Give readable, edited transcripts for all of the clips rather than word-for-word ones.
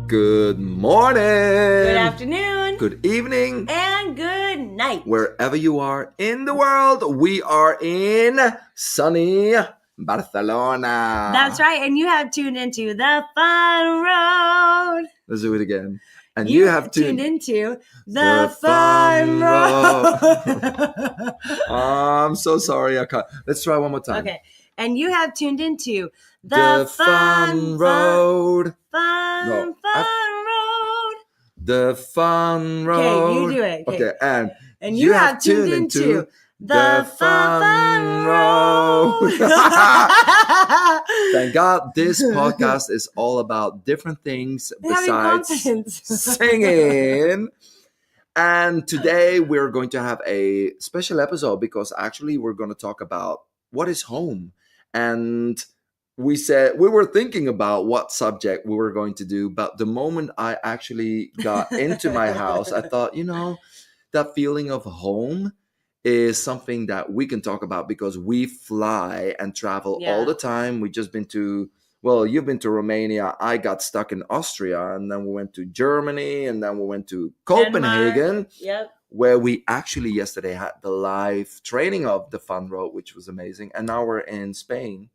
Good morning. Good afternoon. Good evening. And good night. Wherever you are in the world, we are in sunny Barcelona. That's right. And you have tuned into the fun road. Let's do it again. And you have tuned into the fun road. I'm so sorry. I can't. Let's try one more time. Okay. And you have tuned into the fun road. Fun road. The fun road. Okay, you do it. Okay, and you have tuned into the fun road. Thank God this podcast is all about different things besides singing. And today we're going to have a special episode because actually we're going to talk about what is home. And we were thinking about what subject we were going to do, but the moment I actually got into my house, I thought, that feeling of home is something that we can talk about because we fly and travel all the time. We just been to, you've been to Romania. I got stuck in Austria, and then we went to Germany, and then we went to Copenhagen. Yep. Where we actually yesterday had the live training of the Fun Road, which was amazing. And now we're in Spain.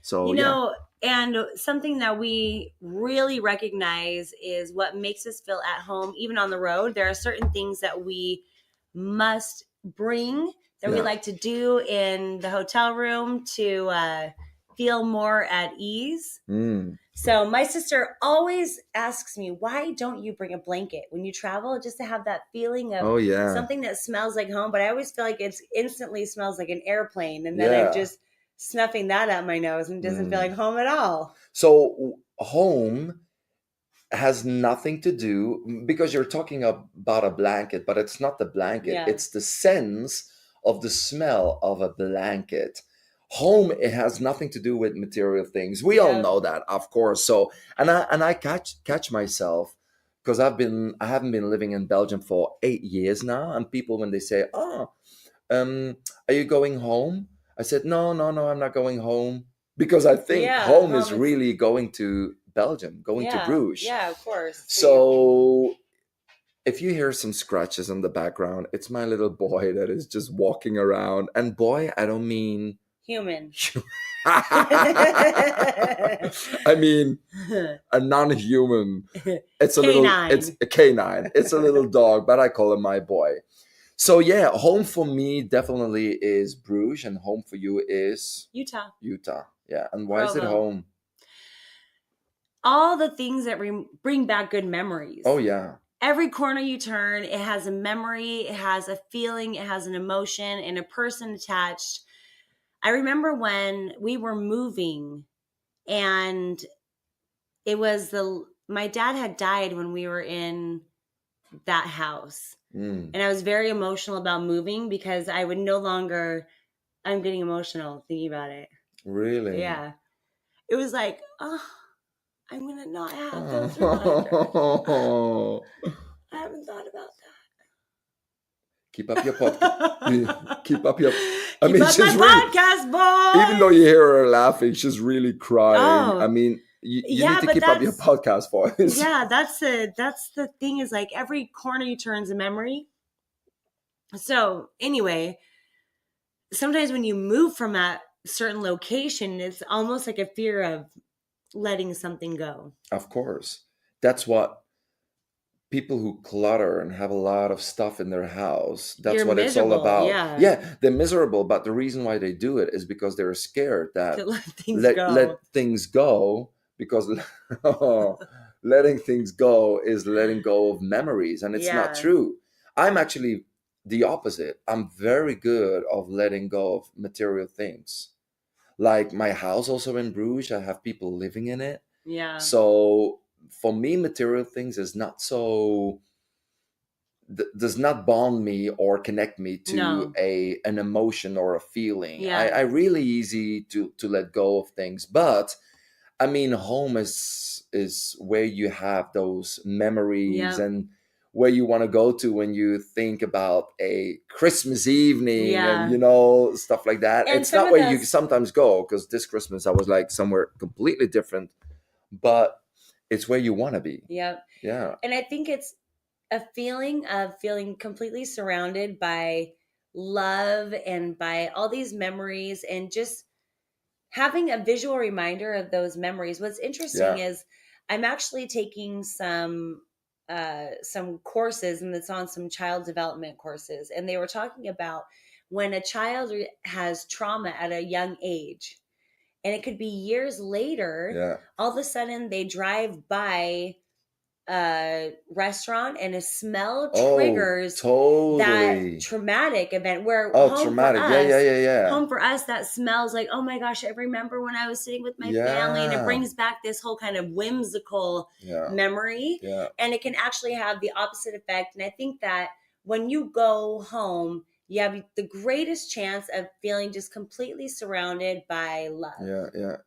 So, and something that we really recognize is what makes us feel at home, even on the road. There are certain things that we must bring that we like to do in the hotel room to feel more at ease. So my sister always asks me, why don't you bring a blanket when you travel, just to have that feeling of something that smells like home? But I always feel like it instantly smells like an airplane. And then I'm just snuffing that out my nose and it doesn't feel like home at all. So home has nothing to do, because you're talking about a blanket, but it's not the blanket. Yeah. It's the sense of the smell of a blanket. Home, it has nothing to do with material things. We all know that, of course. So, and I catch myself, because I haven't been living in Belgium for 8 years now. And people, when they say, are you going home? I said, no, I'm not going home, because I think home is really going to Belgium, going to Bruges. Yeah, of course. So if you hear some scratches in the background, it's my little boy that is just walking around. And boy, I don't mean human. I mean a non-human. It's a canine. It's a canine. It's a little dog, but I call him my boy. So home for me definitely is Bruges, and home for you is Utah. Yeah. And why is it home? All the things that bring back good memories. Oh yeah. Every corner you turn, it has a memory, it has a feeling, it has an emotion, and a person attached. I remember when we were moving, and it was my dad had died when we were in that house. And I was very emotional about moving, because I would no longer, I'm getting emotional thinking about it. Really? Yeah. It was like, I'm going to not have those reminders. I haven't thought about that. Keep up your podcast. Keep up your... Keep up my podcast, boy. Even though you hear her laughing, she's really crying. Oh. I mean, you need to keep up your podcast voice. Yeah, that's the thing, is like every corner you turn is a memory. So anyway, sometimes when you move from that certain location, it's almost like a fear of letting something go. Of course. That's what people who clutter and have a lot of stuff in their house, that's what it's all about. Yeah, they're miserable, but the reason why they do it is because they're scared that let things go, because letting things go is letting go of memories, and it's not true. I'm actually the opposite. I'm very good of letting go of material things. Like my house also in Bruges, I have people living in it. Yeah. So for me, material things is not so, does not bond me or connect me to an emotion or a feeling. Yeah. I really easy to let go of things. But I mean, home is where you have those memories and where you want to go to when you think about a Christmas evening and, stuff like that. And it's not where you sometimes go, because this Christmas I was like somewhere completely different. But it's where you want to be. Yep. Yeah. And I think it's a feeling of feeling completely surrounded by love and by all these memories, and just having a visual reminder of those memories. What's interesting is I'm actually taking some courses, and it's on some child development courses, and they were talking about when a child has trauma at a young age, and it could be years later, all of a sudden they drive by a restaurant and a smell triggers that traumatic event, where home traumatic. home for us, that smells like, oh my gosh, I remember when I was sitting with my family, and it brings back this whole kind of whimsical memory. And it can actually have the opposite effect. And I think that when you go home, you have the greatest chance of feeling just completely surrounded by love.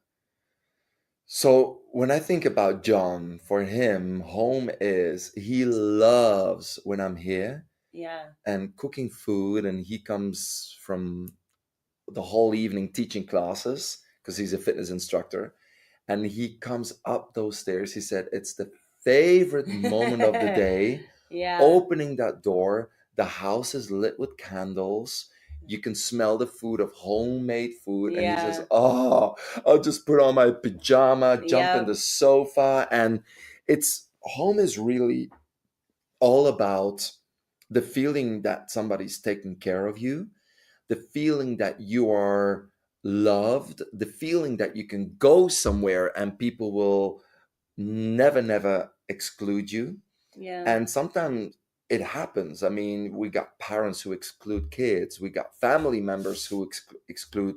So when I think about John, for him, home is, he loves when I'm here and cooking food, and he comes from the whole evening teaching classes because he's a fitness instructor, and he comes up those stairs. He said it's the favorite moment of the day. Opening that door, the house is lit with candles. You can smell the food of homemade food. And he says, oh, I'll just put on my pajama, jump in the sofa. And home is really all about the feeling that somebody's taking care of you, the feeling that you are loved, the feeling that you can go somewhere and people will never exclude you. And sometimes it happens. I mean, we got parents who exclude kids. We got family members who exclude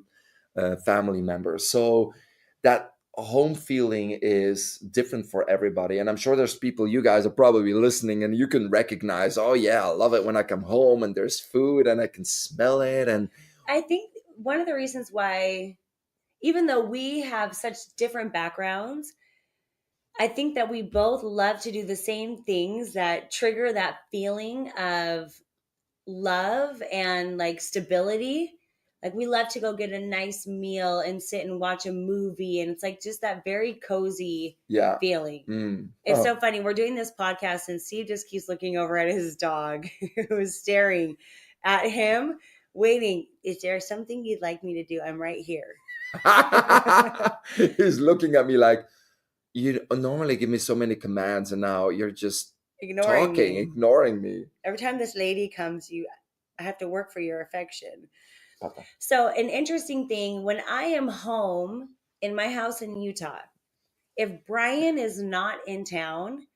family members. So that home feeling is different for everybody. And I'm sure there's people, you guys are probably listening, and you can recognize, oh yeah, I love it when I come home and there's food and I can smell it. And I think one of the reasons why, even though we have such different backgrounds, I think that we both love to do the same things that trigger that feeling of love and like stability. Like we love to go get a nice meal and sit and watch a movie, and it's like just that very cozy feeling. It's so funny. We're doing this podcast and Steve just keeps looking over at his dog who's staring at him, waiting. Is there something you'd like me to do? I'm right here. He's looking at me like, you normally give me so many commands, and now you're just ignoring me. Every time this lady comes, I have to work for your affection. Papa. So an interesting thing, when I am home in my house in Utah, if Brian is not in town,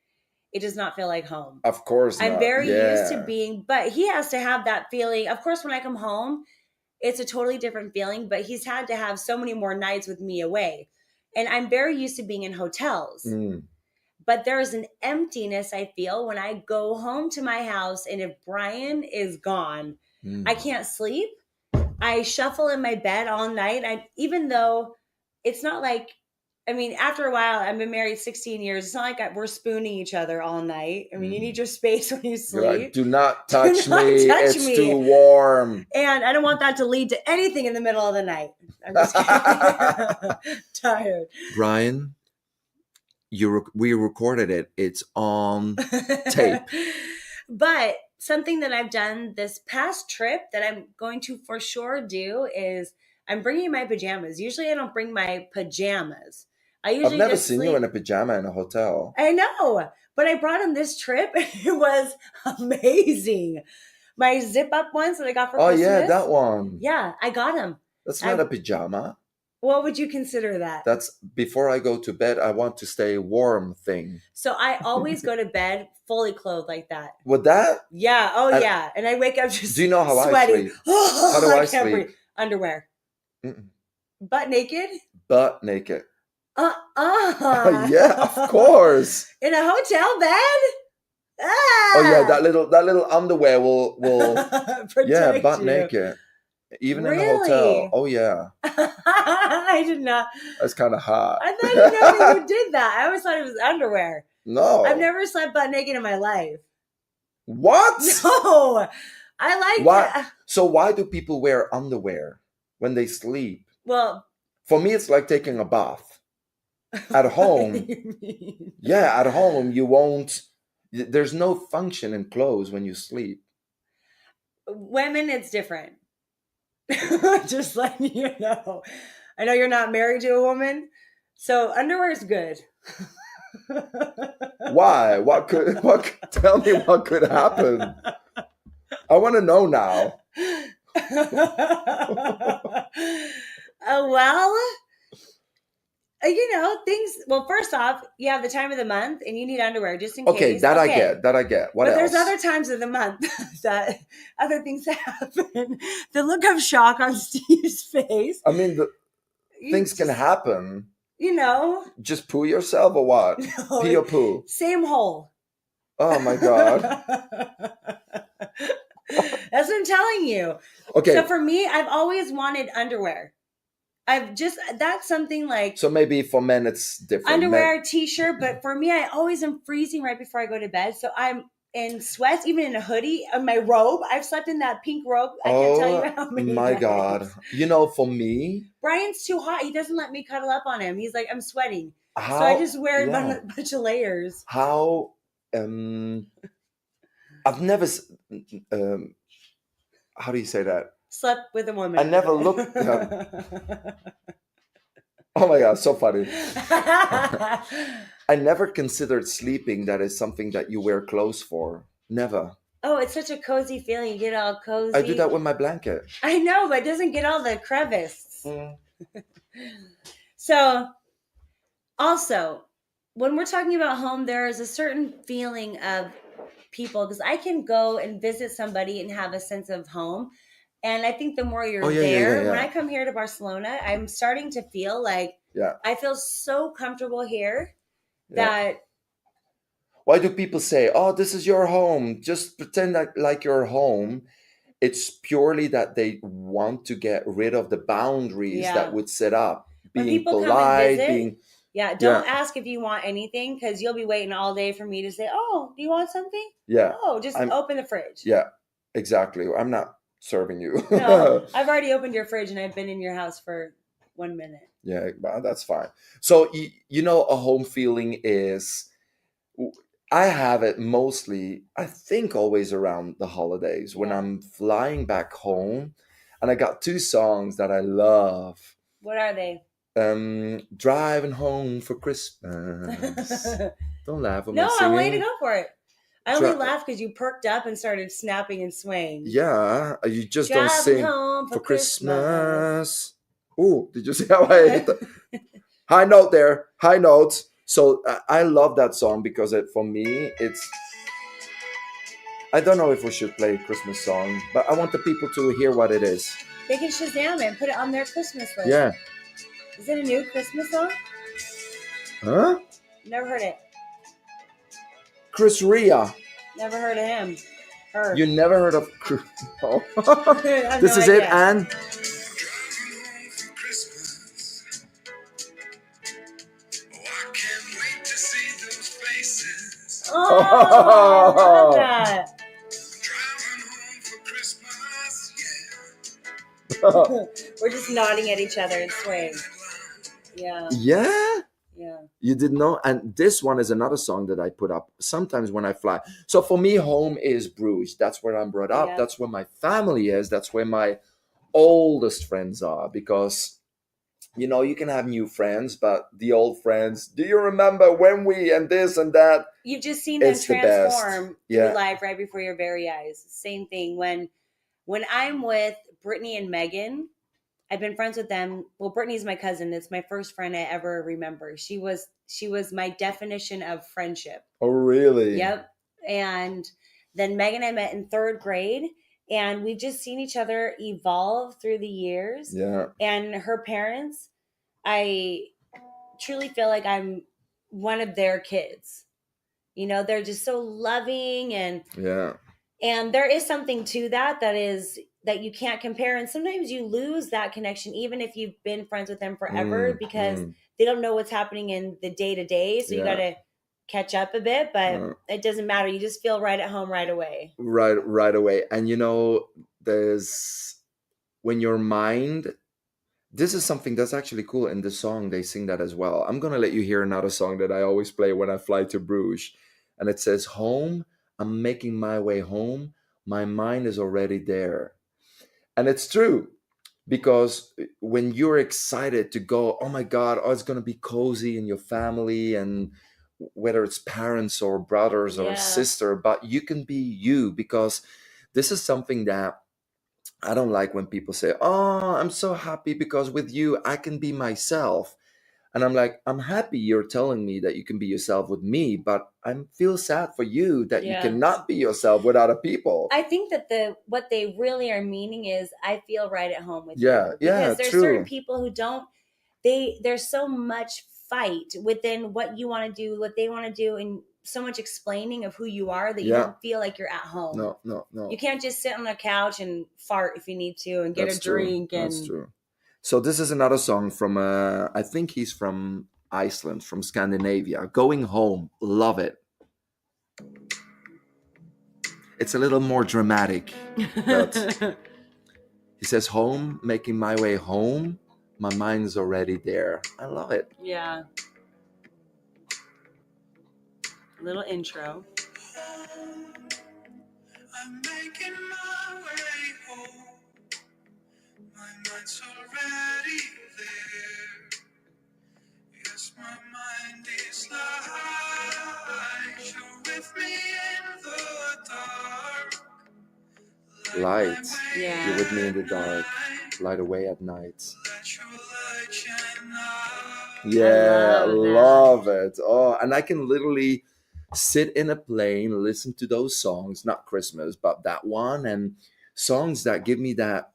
it does not feel like home. Of course not. I'm very used to being, but he has to have that feeling. Of course, when I come home, it's a totally different feeling, but he's had to have so many more nights with me away. And I'm very used to being in hotels. But there's an emptiness I feel when I go home to my house, and if Brian is gone, I can't sleep. I shuffle in my bed all night. Even though it's not like, I mean, after a while, I've been married 16 years. It's not like we're spooning each other all night. I mean, you need your space when you sleep. Like, do not touch me. It's too warm. And I don't want that to lead to anything in the middle of the night. I'm just kidding. Tired. Brian, we recorded it. It's on tape. But something that I've done this past trip that I'm going to for sure do is I'm bringing my pajamas. Usually I don't bring my pajamas. I've never seen you in a pajama in a hotel. I know, but I brought them this trip. It was amazing. My zip up ones that I got for Christmas. Oh yeah, that one. Yeah, I got them. That's not a pajama. What would you consider that? That's before I go to bed, I want to stay warm thing. So I always go to bed fully clothed like that. With that? Yeah. Oh, yeah. And I wake up just do you know how sweating. I sleep? How do I sleep? Breathe. Underwear. Butt naked? Butt naked. Yeah, of course. In a hotel bed? Oh yeah, that little underwear will protect butt you. Naked. Even in a hotel. Oh yeah. I did not. That's kind of hot. I thought you know you did that. I always thought it was underwear. No. I've never slept butt naked in my life. What? No. I like that. So why do people wear underwear when they sleep? Well, for me, it's like taking a bath. At What do home, you mean? yeah, at home you won't. There's no function in clothes when you sleep. Women, it's different. Just letting you know. I know you're not married to a woman, so underwear is good. Why? What could? What? Tell me what could happen. I want to know now. Well, things. Well, first off, you have the time of the month, and you need underwear just in Okay, case. that I Okay, get. That I get. What but there's else? other times of the month that other things happen. The look of shock on Steve's face. I mean, You things can just, happen. you know, Just poo yourself or what? Pee no, or poo? same hole. Oh my That's god. what I'm telling you. So Okay, for me, I've always wanted underwear. That's something like so maybe for men it's different. underwear, t-shirt, but for me, I always am freezing right before I go to bed. So I'm in sweats, even in a hoodie, my robe. I've slept in that pink robe. I can't tell you Oh how many my god. nights. For me, Brian's too hot. He doesn't let me cuddle up on him. He's like, I'm sweating. So I how just wear a yeah, bunch of layers. how I've never um how do you say that? Slept with a I woman. never looked oh my god, so funny. I never considered sleeping that is something that you wear clothes for. Never. Oh, it's such a cozy feeling. You get all I do cozy. that with my blanket. I know, but it doesn't get all the crevice. Mm. So, also, when we're talking about home, there is a certain feeling of people because I can go and visit somebody and have a sense of home. And I think the more Oh you're yeah, yeah, yeah, there, when yeah. I come here to Barcelona, I'm starting to feel like Yeah. I feel so comfortable here Yeah. that Why do people say, "Oh, this is your home"? Just pretend like you're home. It's purely that they want to get rid of the boundaries that yeah, would set up, when being people come and polite, visit, being yeah, yeah, don't ask if you want anything because you'll be waiting all day for me to say, "Oh, do you want something?" yeah. No, just I'm open the fridge. yeah, exactly. I'm not serving you. No, I've already opened your fridge and I've been in your house for 1 minute. Yeah, but that's fine. So a home feeling is I have it mostly, I think, always around the holidays when Yeah. I'm flying back home, and I got two songs that I love. What are they? Driving home for Christmas. Don't laugh at me No, I want you to singing. go for it. I only Dri- laughed because you perked up and started snapping and swaying. yeah, you just don't Driving sing home for for Christmas. Christmas. Oh, did you see how I hit the high note there? High notes. So I love that song because for me, it's. I don't know if we should play a Christmas song, but I want the people to hear what it is. They can Shazam it and put it on their Christmas list. Yeah. Is it a new Christmas song? Huh? Never heard it. Chris Ria. Never heard of him. Her. You never heard of Chris. Oh. I have This no is it, idea. and. Oh, I love that. We're just nodding at each other and swaying. Yeah. Yeah? Yeah. You didn't know? And this one is another song that I put up sometimes when I fly. So for me, home is Bruges. That's where I'm brought up. Yeah. That's where my family is. That's where my oldest friends are. Because, you can have new friends, but the old friends, do you remember when we and this and that? You've just seen them It's the best. transform Yeah. through life right before your very eyes. Same thing when I'm with Brittany and Megan. I've been friends with them. Well, Brittany's my cousin. It's my first friend I ever remember. She was my definition of friendship. Oh, really? Yep. And then Megan I met in third grade, and we've just seen each other evolve through the years. Yeah. And her parents, I truly feel like I'm one of their kids. They're just so loving Yeah. and there is something to that you can't compare. And sometimes you lose that connection, even if you've been friends with them forever, because they don't know what's happening in the day to day. So you got to catch up a bit, but it doesn't matter. You just feel right at home right away. Right away. And there's when your mind this is something that's actually cool. In the song, they sing that as well. I'm going to let you hear another song that I always play when I fly to Bruges. And it says, home, I'm making my way home. My mind is already there. And it's true, because when you're excited to go, oh my God, oh, it's going to be cozy in your family, and whether it's parents or brothers or sister, but you can be you, because this is something that I don't like when people say, oh, I'm so happy because with you, I can be myself. And I'm like, I'm happy you're telling me that you can be yourself with me, but I feel sad for you that you cannot be yourself with other people. I think that what they really are meaning is, I feel right at home with you. Yeah, Because there's certain people who don't, there's so much fight within what you want to do, what they want to do, and so much explaining of who you are that you don't feel like you're at home. No. You can't just sit on a couch and fart if you need to and get a drink. That's true. So this is another song from, I think he's from Iceland, from Scandinavia. Going Home. Love it. It's a little more dramatic. But he says, home, making my way home. My mind's already there. I love it. Yeah. Little intro. I'm making my way home. My mind's already there. Yes, my mind is light. You're with me in the dark. Light. Yeah. You're with me in the dark. Light away at night. Let your light shine out. Yeah, love it. Oh, and I can literally sit in a plane, listen to those songs, not Christmas, but that one, and songs that give me that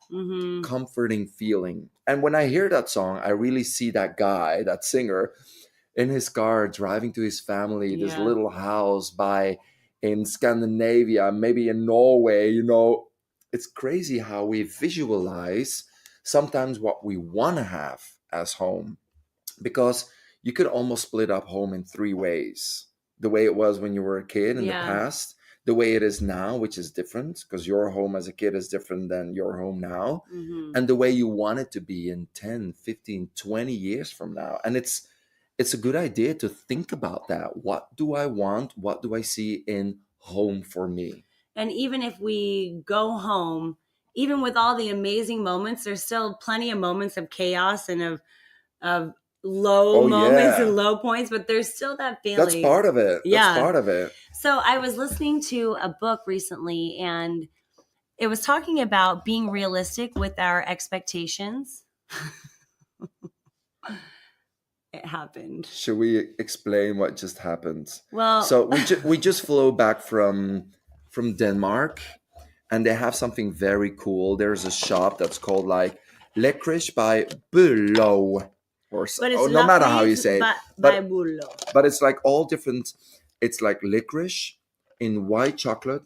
comforting feeling. And when I hear that song, I really see that guy, that singer, in his car driving to his family, this little house in Scandinavia, maybe in Norway. It's crazy how we visualize sometimes what we want to have as home, because you could almost split up home in three ways. The way it was when you were a kid in the past, the way it is now, which is different, because your home as a kid is different than your home now, and the way you want it to be in 10, 15, 20 years from now. And it's a good idea to think about that. What do I want? What do I see in home for me? And even if we go home, even with all the amazing moments, there's still plenty of moments of chaos and of low moments and low points, but there's still that feeling. That's part of it. That's part of it. So I was listening to a book recently, and it was talking about being realistic with our expectations. It happened. Should we explain what just happened? Well, so we just flew back from Denmark, and they have something very cool. There's a shop that's called like Licorice by Bullo, or no matter how you say it, but it's like all different. It's like licorice in white chocolate,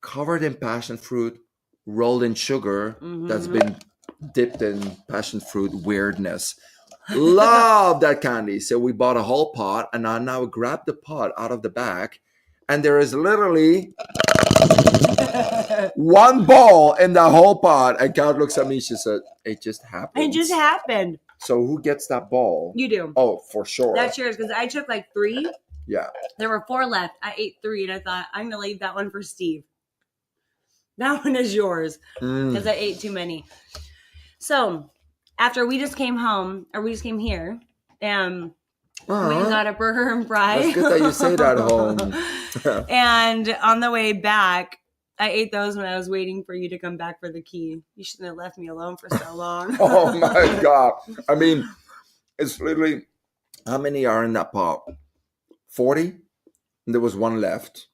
covered in passion fruit, rolled in sugar that's been dipped in passion fruit weirdness. Love that candy. So we bought a whole pot, and I now grabbed the pot out of the bag, and there is literally one ball in the whole pot. And Kat looks at me, she said, it just happened. It just happened. So who gets that ball? You do. Oh, for sure. That's yours, because I took like 3. Yeah. There were 4 left. I ate 3, and I thought, I'm going to leave that one for Steve. That one is yours, because I ate too many. So after we just came home, or we just came here, we got a burger and fries. That's good that you say that at home. And on the way back, I ate those when I was waiting for you to come back for the key. You shouldn't have left me alone for so long. Oh my God. I mean, it's literally, how many are in that pot? 40? And there was one left.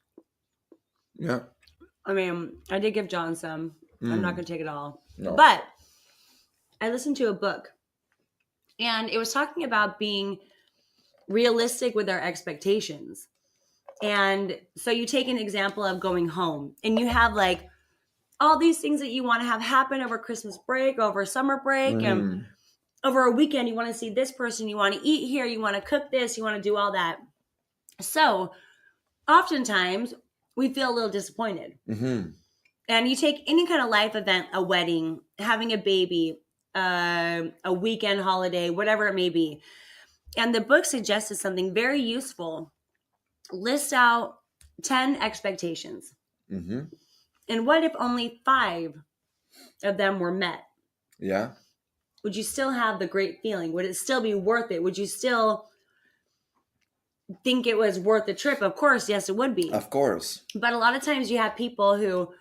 Yeah. I mean, I did give John some. I'm not going to take it all. No. But I listened to a book, and it was talking about being realistic with our expectations. And so you take an example of going home, and you have like all these things that you want to have happen over Christmas break, over summer break, and over a weekend. You want to see this person, you want to eat here, you want to cook this, you want to do all that. So oftentimes we feel a little disappointed. And you take any kind of life event, a wedding, having a baby, a weekend holiday, whatever it may be. And the book suggested something very useful. List out 10 expectations. Mm-hmm. And what if only 5 of them were met? Yeah. Would you still have the great feeling? Would it still be worth it? Would you still think it was worth the trip? Of course, yes, it would be. Of course. But a lot of times you have people who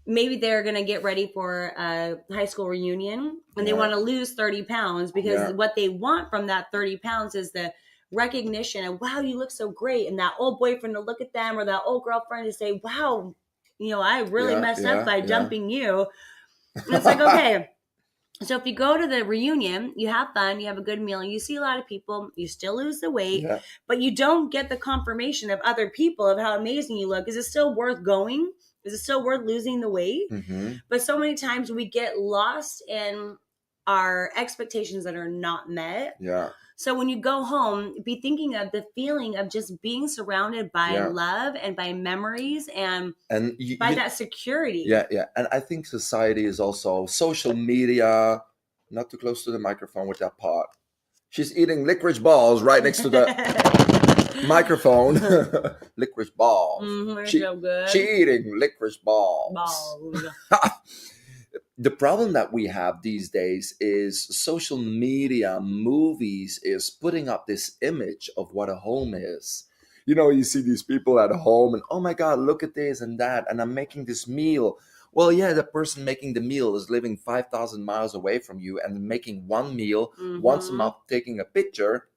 maybe they're going to get ready for a high school reunion and they want to lose 30 pounds because what they want from that 30 pounds is the recognition of, wow, you look so great. And that old boyfriend to look at them, or that old girlfriend to say, wow, I really messed up by dumping you. And it's like, okay. So if you go to the reunion, you have fun, you have a good meal, and you see a lot of people, you still lose the weight, but you don't get the confirmation of other people of how amazing you look. Is it still worth going? Is it still worth losing the weight? Mm-hmm. But so many times we get lost in our expectations that are not met. Yeah. So when you go home, be thinking of the feeling of just being surrounded by love and by memories and by that security. Yeah, yeah. And I think society is also social media. Not too close to the microphone with that pot. She's eating licorice balls right next to the microphone. Licorice balls. So good. She eating licorice balls. Balls. The problem that we have these days is social media, movies is putting up this image of what a home is. You see these people at home and, oh my God, look at this and that. And I'm making this meal. Well, yeah, the person making the meal is living 5,000 miles away from you and making one meal once a month, taking a picture.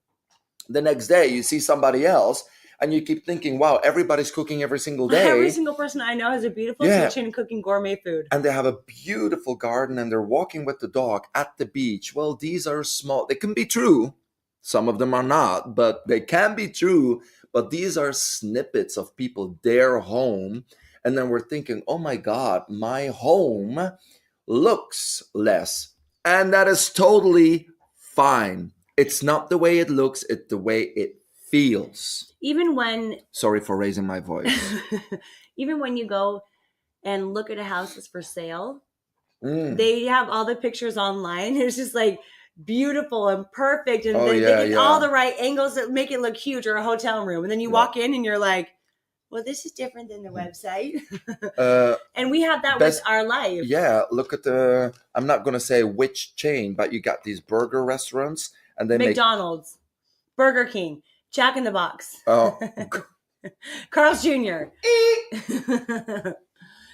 The next day you see somebody else and you keep thinking, wow, everybody's cooking every single day. Every single person I know has a beautiful kitchen and cooking gourmet food. And they have a beautiful garden and they're walking with the dog at the beach. Well, these are small. They can be true. Some of them are not, but they can be true. But these are snippets of people, their home. And then we're thinking, oh my God, my home looks less. And that is totally fine. It's not the way it looks, it's the way it feels. Even when... Sorry for raising my voice. Even when you go and look at a house that's for sale, they have all the pictures online. It's just like beautiful and perfect. And they get all the right angles that make it look huge, or a hotel room. And then you walk in and you're like, well, this is different than the website. And we have that with our life. Yeah, look at I'm not going to say which chain, but you got these burger restaurants. And they McDonald's, Burger King, Jack in the Box, Carl's Jr.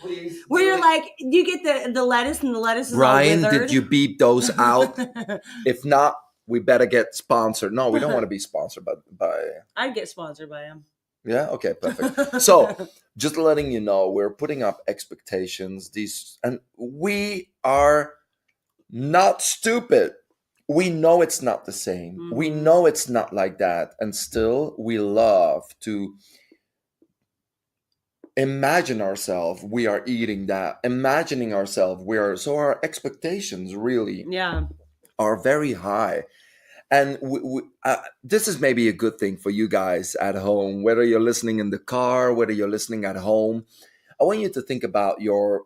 Please, where you're like, you get the lettuce and the lettuce is Ryan, all withered. did you beep those out? If not, we better get sponsored. No, we don't want to be sponsored by... I'd get sponsored by him. Yeah, okay, perfect. So, just letting you know, we're putting up expectations. And we are not stupid. We know it's not the same. Mm-hmm. We know it's not like that. And still, we love to imagine ourselves we are eating that. Imagining ourselves so our expectations really are very high. And this is maybe a good thing for you guys at home, whether you're listening in the car, whether you're listening at home. I want you to think about your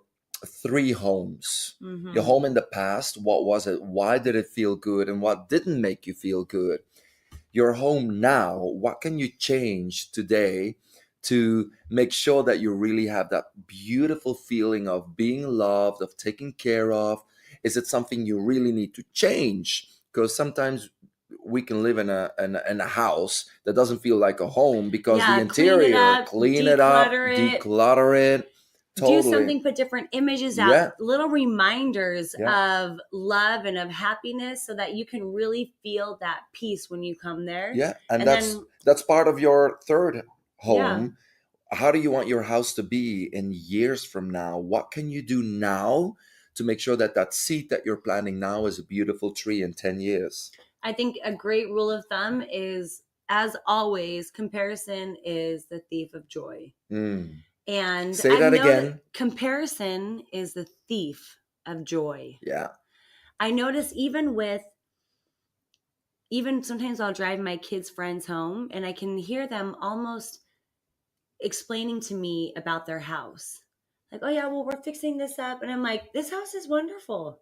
3 homes. Mm-hmm. Your home in the past, what was it? Why did it feel good? And what didn't make you feel good? Your home now, what can you change today to make sure that you really have that beautiful feeling of being loved, of taken care of? Is it something you really need to change? Because sometimes we can live in a house that doesn't feel like a home because the interior, clean it up, declutter it. Totally. Do something, put different images out, little reminders of love and of happiness so that you can really feel that peace when you come there. Yeah, and that's part of your 3rd home. Yeah. How do you want your house to be in years from now? What can you do now to make sure that seed that you're planting now is a beautiful tree in 10 years? I think a great rule of thumb is, as always, comparison is the thief of joy. And say that again. Comparison is the thief of joy. Yeah. I notice even sometimes I'll drive my kids' friends home and I can hear them almost explaining to me about their house. Like, oh yeah, well, we're fixing this up. And I'm like, this house is wonderful.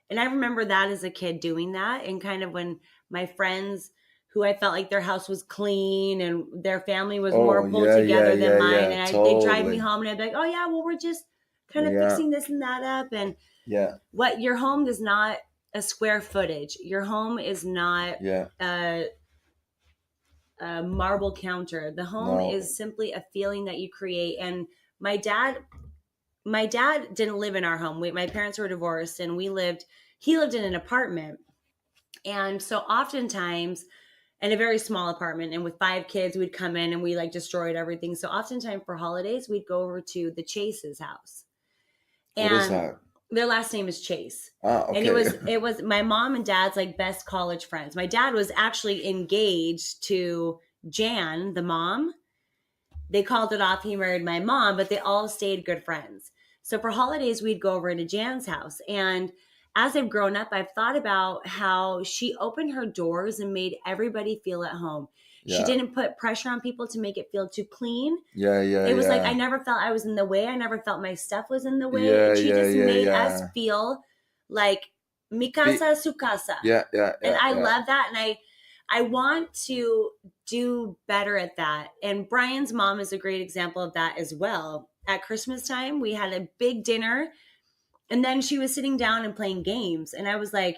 And I remember that as a kid doing that. And kind of when my friends who I felt like their house was clean and their family was Oh, more pulled yeah, yeah, together than yeah, mine. yeah. And they'd drive me Totally. home and I'd be like, oh, yeah, well, we're just kind of Yeah, fixing this and that up. And yeah, what your home is not a square footage. Your home is not yeah. a marble counter. The home No. is simply a feeling that you create. And my dad, my dad didn't live in our home. My parents were divorced, and he lived in an apartment. And so oftentimes, in a very small apartment, and with 5 kids, we'd come in and we like destroyed everything. So oftentimes for holidays, we'd go over to the Chase's house, What is and that? their last name is Chase. Ah, And it okay. was it was my mom and dad's like best college friends. My dad was actually engaged to Jan, the mom. They called it off. He married my mom, but they all stayed good friends. So for holidays, we'd go over to Jan's house. And as I've grown up, I've thought about how she opened her doors and made everybody feel at home. She Yeah, didn't put pressure on people to make it feel too clean. yeah, yeah, It was like I yeah, never felt I was in the way. I never felt my stuff was in the way. yeah, And she yeah, just yeah, made us yeah. feel like mi Be, casa su casa. yeah, yeah, And yeah, I yeah. love that. And I want to do better at that. And Brian's mom is a great example of that as well. At Christmas time, we had a big dinner, and then she was sitting down and playing games. And I was like,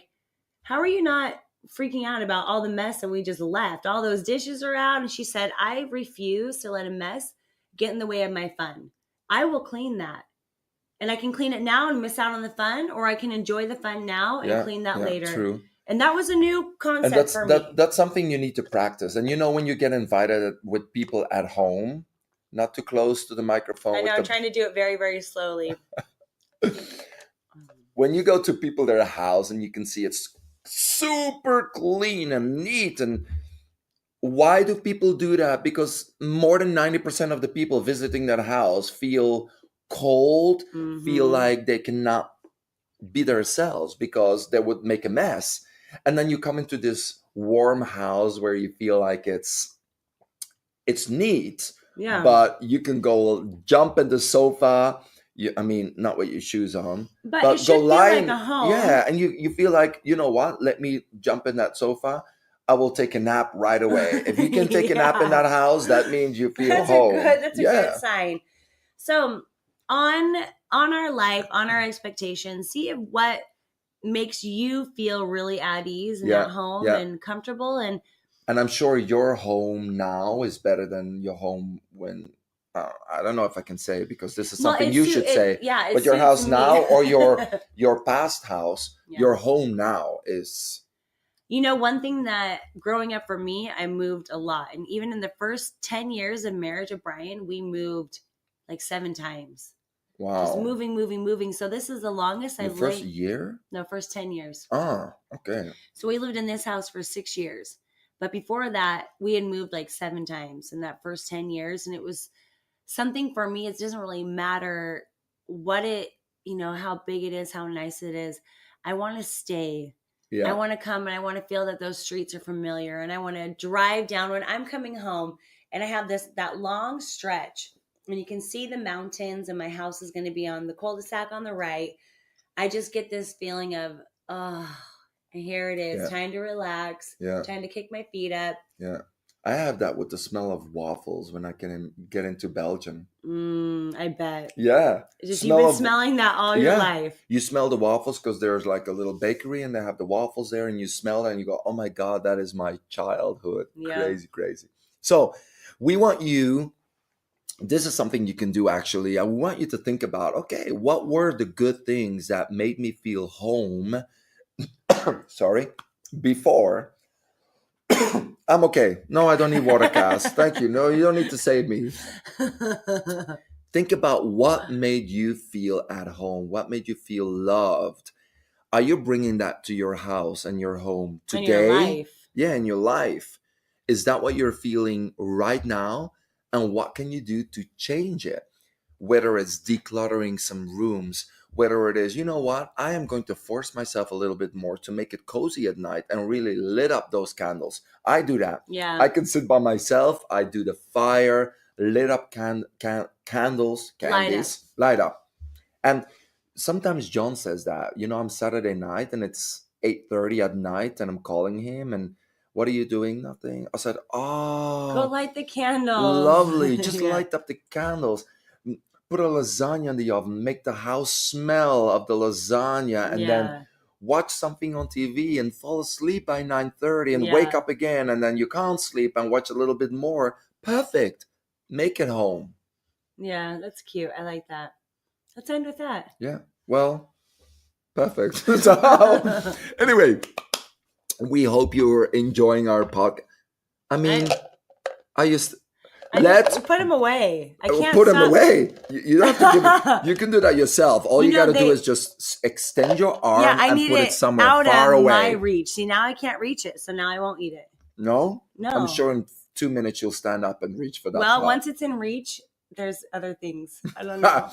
how are you not freaking out about all the mess that we just left? All those dishes are out. And she said, I refuse to let a mess get in the way of my fun. I will clean that. And I can clean it now and miss out on the fun, or I can enjoy the fun now and Yeah, clean that yeah, later. true. And that was a new And concept for me. that's something you need to practice. And when you get invited with people at home, not too close to the microphone I know with I'm the trying to do it very, very slowly. when you go to people their house and you can see it's super clean and neat. And why do people do that? Because more than 90% of the people visiting that house feel cold, feel Mm-hmm. like they cannot be themselves because they would make a mess. And then you come into this warm house where you feel like it's neat, Yeah. but you can go jump in the sofa. I mean, not with your shoes on, But it but go should feel lie like in. a home. Yeah, and you feel like, you know what? Let me jump in that sofa. I will take a nap right away. If you can take a nap in Yeah. that house, that means you feel home. That's a good Yeah, sign. So on on our life, on our expectations, see if what makes you feel really at ease and yeah, at home yeah. and comfortable. And And I'm sure your home now is better than your home when I don't know if I can say it because this is well, something you should say. it But your suits house me. now or your past house, Yeah. your home now is You know, one thing that growing up for me, I moved a lot. And even in the first 10 years of marriage of Brian, we moved like 7 times. Just wow. moving, moving, moving. So this is the longest The I've first lived. year? No, first 10 years. Ah, okay. So we lived in this house for 6 years. But before that, we had moved like 7 times in that first 10 years. And it was something for me. It doesn't really matter what how big it is, how nice it is. I want to stay. I Yeah. want to come and I want to feel that those streets are familiar, and I want to drive down when I'm coming home and I have that long stretch and you can see the mountains and my house is going to be on the cul-de-sac on the right. I just get this feeling of, oh, here it is. Yeah. Time to relax. Yeah. Time to kick my feet up. Yeah. I have that with the smell of waffles when I can get into Belgium. I bet. Yeah. You've been smelling that all your life. You smell the waffles because there's like a little bakery and they have the waffles there and you smell it and you go, oh my God, that is my childhood. Yeah. Crazy, crazy. So we want you, this is something you can do actually. I want you to think about, okay, what were the good things that made me feel home? Sorry, before. I'm okay. No, I don't need water cast. Thank you. No, you don't need to save me. Think about what made you feel at home. What made you feel loved? Are you bringing that to your house and your home today? In your life. Yeah, in your life. Is that what you're feeling right now? And what can you do to change it? Whether it's decluttering some rooms, whether it is, you know what, I am going to force myself a little bit more to make it cozy at night and really lit up those candles. I do that. Yeah. I can sit by myself. I do the fire, lit up candles, candies, light up. And sometimes John says that, I'm Saturday night and it's 8:30 at night and I'm calling him and what are you doing? Nothing. I said, Go oh, light the candles. lovely. Just light up the candles. Put a lasagna in the oven. Make the house smell of the lasagna and then watch something on TV and fall asleep by 9:30 and wake up again and then you can't sleep and watch a little bit more. Perfect. Make it home. Yeah, that's cute. I like that. Let's end with that. Yeah. Well, perfect. So, anyway, we hope you're enjoying our podcast. I mean, let's put them away. I can't put them away. You don't have to give. You can do that yourself. All you got to do is just extend your arm and put it somewhere far away. My reach. See, now I can't reach it, so now I won't eat it. No. No. I'm sure in 2 minutes you'll stand up and reach for that. Well, once it's in reach, there's other things. I don't know.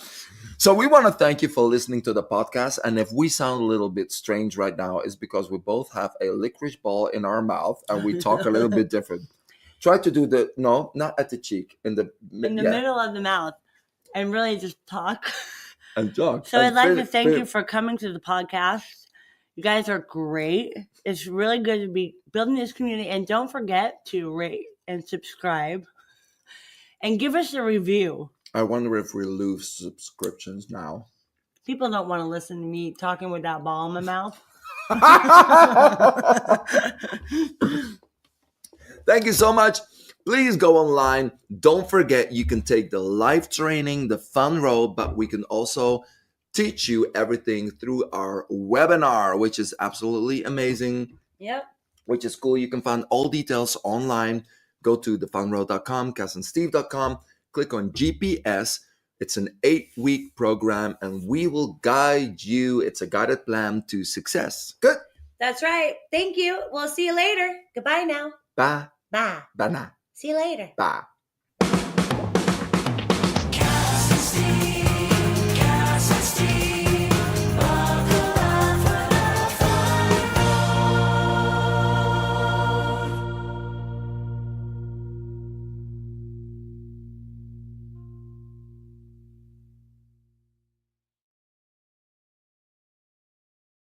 So we want to thank you for listening to the podcast. And if we sound a little bit strange right now, it's because we both have a licorice ball in our mouth and we talk a little bit different. Try to do not at the cheek, in the middle of the mouth, and really just talk. And talk. So I'd like to thank you for coming to the podcast. You guys are great. It's really good to be building this community. And don't forget to rate and subscribe. And give us a review. I wonder if we lose subscriptions now. People don't want to listen to me talking with that ball in my mouth. Thank you so much. Please go online. Don't forget you can take the live training, the fun road, but we can also teach you everything through our webinar, which is absolutely amazing. Yep. Which is cool. You can find all details online. Go to thefunroad.com, CassandSteve.com, click on GPS. It's an 8-week program, and we will guide you. It's a guided plan to success. Good. That's right. Thank you. We'll see you later. Goodbye now. Bye. Bye. Bye now. See you later. Bye.